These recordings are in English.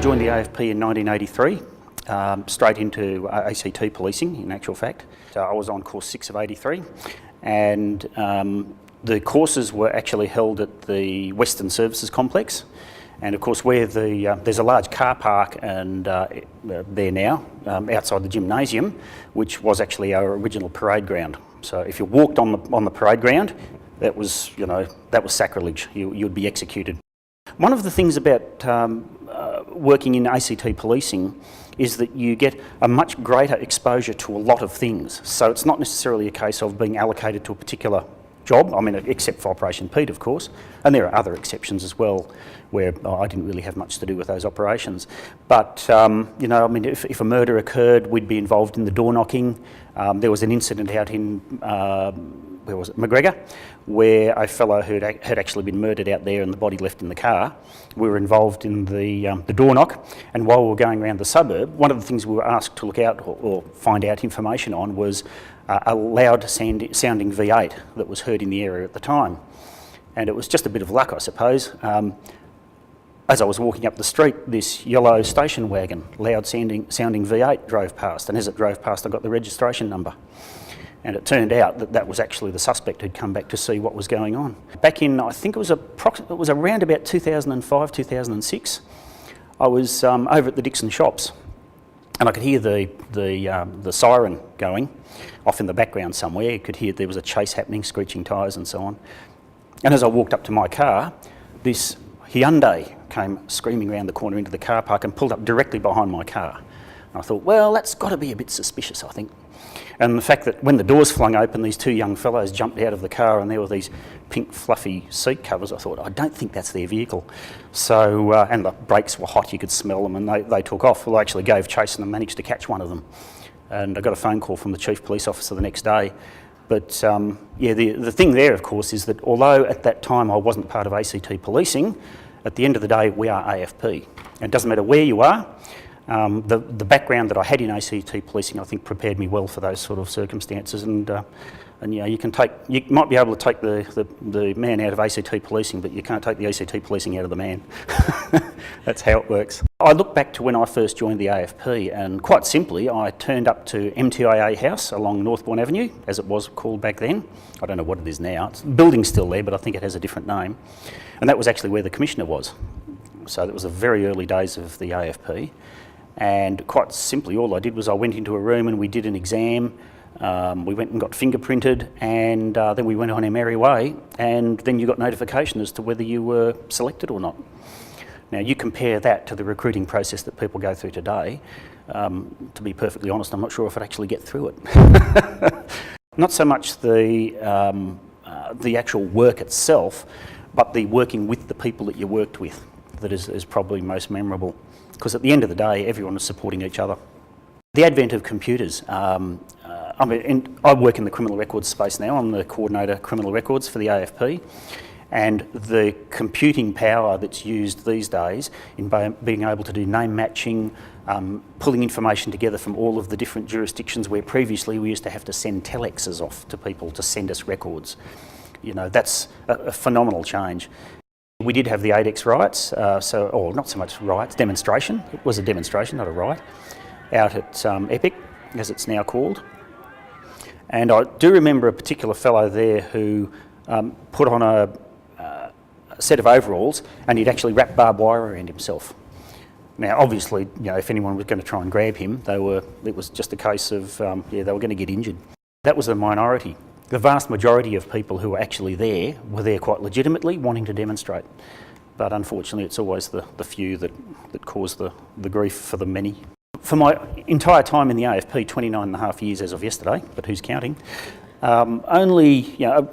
joined the AFP in 1983, straight into ACT policing in actual fact. I was on course 6 of 83, and the courses were actually held at the Western Services Complex. And of course where there's a large car park and there now, outside the gymnasium, which was actually our original parade ground. So if you walked on the parade ground, that was sacrilege. You'd be executed. One of the things about working in ACT policing is that you get a much greater exposure to a lot of things. So it's not necessarily a case of being allocated to a particular job, I mean, except for Operation Pete, of course, and there are other exceptions as well where I didn't really have much to do with those operations. But, you know, I mean, if a murder occurred, we'd be involved in the door knocking. There was an incident out in, where was it, McGregor, where a fellow had actually been murdered out there and the body left in the car. We were involved in the door knock, and while we were going around the suburb, one of the things we were asked to look out or find out information on was a loud sounding V8 that was heard in the area at the time. And it was just a bit of luck, I suppose. As I was walking up the street, this yellow station wagon, loud sounding V8 drove past, and as it drove past I got the registration number. And it turned out that that was actually the suspect who'd come back to see what was going on. Back in, I think it was around about 2005, 2006, I was over at the Dixon shops, and I could hear the siren going off in the background somewhere. You could hear there was a chase happening, screeching tyres and so on. And as I walked up to my car, this Hyundai came screaming around the corner into the car park and pulled up directly behind my car. And I thought, well, that's got to be a bit suspicious, I think. And the fact that when the doors flung open, these two young fellows jumped out of the car and there were these pink fluffy seat covers, I thought, I don't think that's their vehicle. So, and the brakes were hot, you could smell them, and they took off. Well, I actually gave chase and managed to catch one of them. And I got a phone call from the chief police officer the next day. But yeah, the thing there, of course, is that although at that time I wasn't part of ACT policing, at the end of the day, we are AFP. And it doesn't matter where you are. The background that I had in ACT policing, I think, prepared me well for those sort of circumstances. And you know, you might be able to take the man out of ACT policing, but you can't take the ACT policing out of the man. That's how it works. I look back to when I first joined the AFP, and quite simply, I turned up to MTIA House along Northbourne Avenue, as it was called back then. I don't know what it is now. The building's still there, but I think it has a different name. And that was actually where the Commissioner was. So that was the very early days of the AFP. And quite simply, all I did was I went into a room and we did an exam. We went and got fingerprinted, and then we went on our merry way, and then you got notification as to whether you were selected or not. Now, you compare that to the recruiting process that people go through today. To be perfectly honest, I'm not sure if I'd actually get through it. Not so much the actual work itself, but the working with the people that you worked with that is probably most memorable. Because at the end of the day, everyone is supporting each other. The advent of computers. I work in the criminal records space now. I'm the coordinator criminal records for the AFP. And the computing power that's used these days in being able to do name matching, pulling information together from all of the different jurisdictions where previously we used to have to send telexes off to people to send us records. You know, that's a phenomenal change. We did have the ADEX riots, or not so much riots, demonstration. It was a demonstration, not a riot, out at Epic, as it's now called. And I do remember a particular fellow there who put on a set of overalls, and he'd actually wrapped barbed wire around himself. Now, obviously, you know, if anyone was going to try and grab him, it was just a case of, yeah, they were going to get injured. That was a minority. The vast majority of people who were actually there were there quite legitimately, wanting to demonstrate. But unfortunately, it's always the few that cause the grief for the many. For my entire time in the AFP, 29.5 years as of yesterday, but who's counting, only, you know,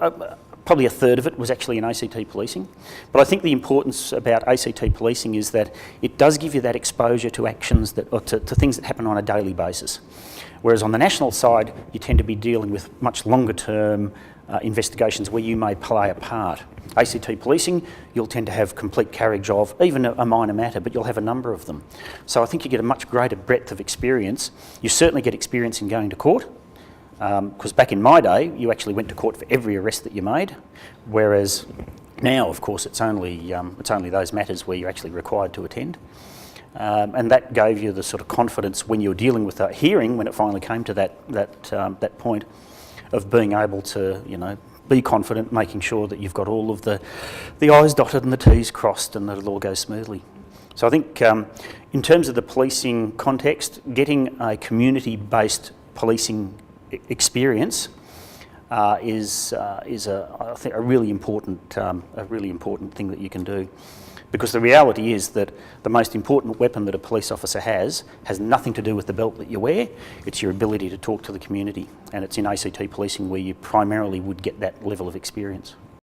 probably a third of it was actually in ACT policing. But I think the importance about ACT policing is that it does give you that exposure to actions to things that happen on a daily basis. Whereas on the national side, you tend to be dealing with much longer term investigations where you may play a part. ACT policing, you'll tend to have complete carriage of even a minor matter, but you'll have a number of them. So I think you get a much greater breadth of experience. You certainly get experience in going to court, because back in my day, you actually went to court for every arrest that you made, whereas now, of course, it's only those matters where you're actually required to attend. And that gave you the sort of confidence when you were dealing with that hearing, when it finally came to that point of being able to, be confident, making sure that you've got all of the I's dotted and the T's crossed and that it'll all go smoothly. So I think in terms of the policing context, getting a community-based policing experience is I think a really important thing that you can do, because the reality is that the most important weapon that a police officer has nothing to do with the belt that you wear. It's your ability to talk to the community, and it's in ACT policing where you primarily would get that level of experience.